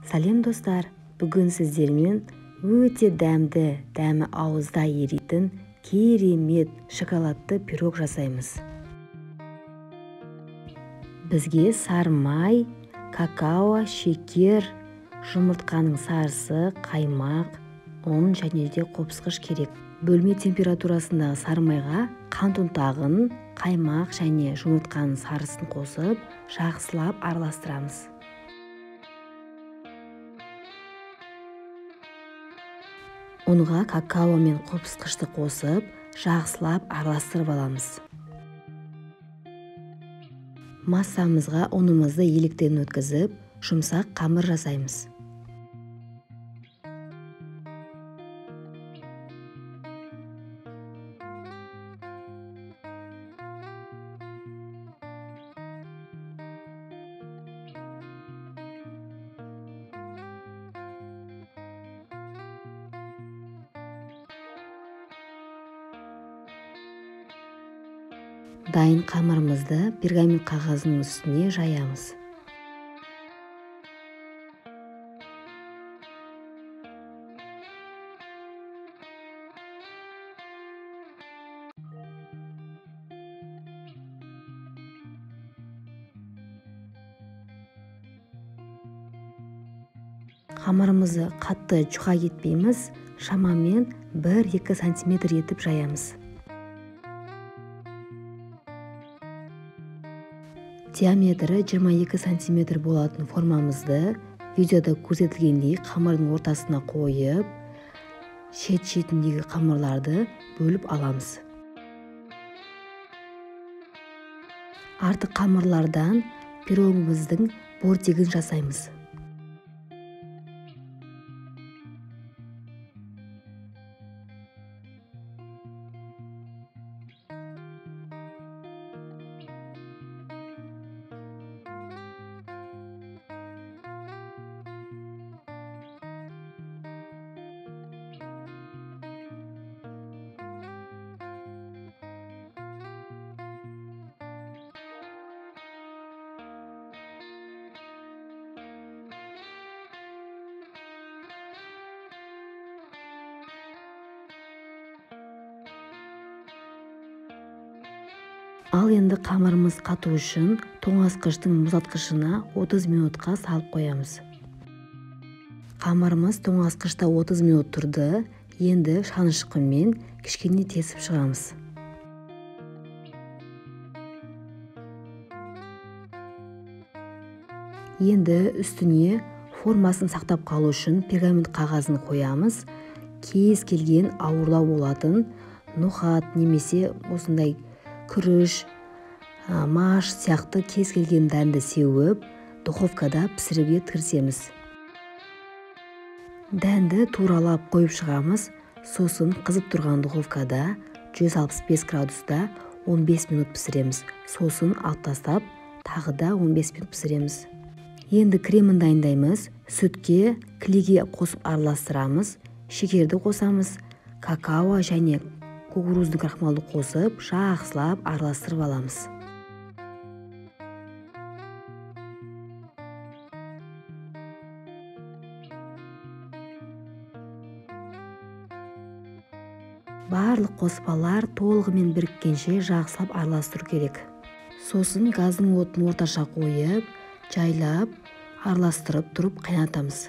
Сәлем достар, бүгін сіздермен өте дәмі ауызда еритін керемет шоколадты пирог жасаймыз. Бізге сары май, какао, шекер, жұмыртқаның сарысы, қаймақ, ұн және де қопсқыш керек. Бөлме температурасындағы сары майға қант ұнтағын, қаймақ және жұмыртқаның сарысын қосып, жақсылап араластырамыз. Ұнға какао мен қопсқышты қосып, жақсылап араластырып аламыз. Массамызға ұнымызды електен өткізіп, жұмсақ қамыр жасаймыз. Дайын қамырымызды пергамент қағазының үстіне жаямыз. Қамырымызды қатты жұқа етпейміз, шамамен 1-2 сантиметр етіп жаямыз. Диаметрі 22 сантиметр болатын формамызды видеода көрсетілгендей қамырдың ортасына қойып, шет-шетіндегі қамырларды бөліп аламыз. Артық қамырлардан пирогымыздың бортигін жасаймыз. Ал енді қамырымыз қату үшін тоңазытқыштың мұздатқышына 30 минутқа салып қоямыз. Қамырымыз тоңазытқышта 30 минут тұрды. Енді шанышқымен кішкене тесіп шығамыз. Енді үстіне формасын сақтап қалу үшін пергамент қағазын қоямыз. Кез келген ауырлау болатын нохат немесе осындай күріш, маш сияқты кез келген дәнді сеуіп, духовкада пісіруге кірісеміз. Дәнді туралап қойып шығамыз, сосын қызып тұрған духовкада 165 градуста 15 минут пісіреміз. Сосын алып тастап, тағы да 15 минут пісіреміз. Енді кремін дайындаймыз. Сүтке, клейге қосып араластырамыз, шекерді қосамыз, какао және кукуруздың крахмалды қосып, жақсылап араластырып аламыз. Барлық қоспалар толығымен біріккенше жақсылап араластыру керек. Сосын газдың отын орташа қойып, жайлап, араластырып тұрып қайнатамыз.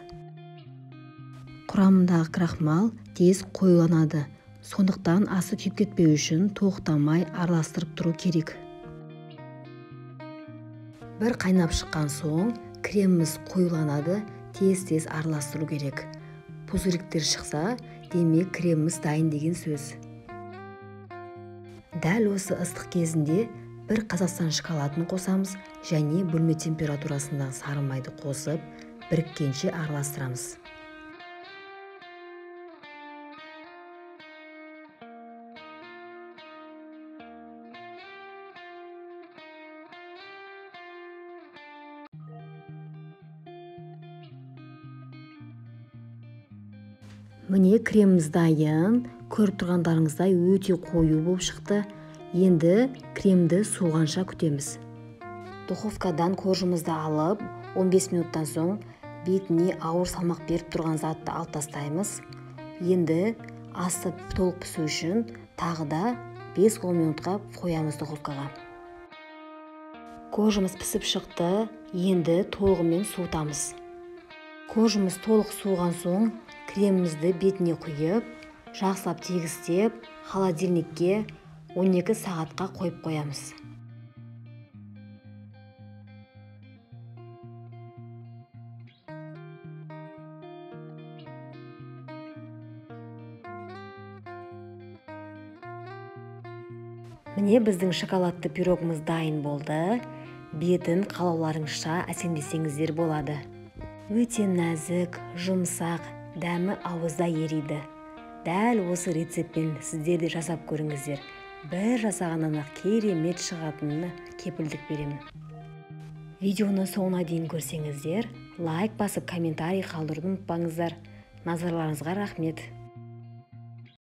Құрамындағы крахмал тез қоюланады. Сондықтан асы күйіп кетпеу үшін тоқтамай араластырып тұру керек. Бір қайнап шыққан соң креміміз қоюланады, тез араластыру керек. Пузырьктер шықса, демек креміміз дайын деген сөз. Дәл осы ыстық кезінде бір Қазақстан шоколадын қосамыз және бөлме температурасындағы сары майды қосып, біріккенше араластырамыз. Міне креміміз дайын, көріп тұрғандарыңыздай өте қою болып шықты. Енді кремді суығанша күтеміз. Духовкадан коржымызды алып, 15 минуттан соң бетіне ауыр салмақ беріп тұрған затты алып тастаймыз. Енді асты толық пісу үшін тағы да 5-10 минутқа қоямыз духовкаға. Кожамыз пісіп шықты, енді толығымен суытамыз. Кожамыз толық суыған соң кремімізді бетіне құйып, жақсылап тегістеп, холодильникке 12 сағатқа қойып қоямыз. Міне біздің шоколадты пирогымыз дайын болды. Бетін қалауларыңызша әсемдесеңіздер болады. Өте нәзік, жұмсақ, дәмі ауызда ериді. Дәл осы рецептпен сіздер де жасап көріңіздер. Бір жасағаннан-ақ керемет шығатынына кепілдік беремін. Видеоны соңына дейін көрсеңіздер, лайк басып комментарий қалдыруды ұмытпаңыздар. Назарларыңызға рахмет.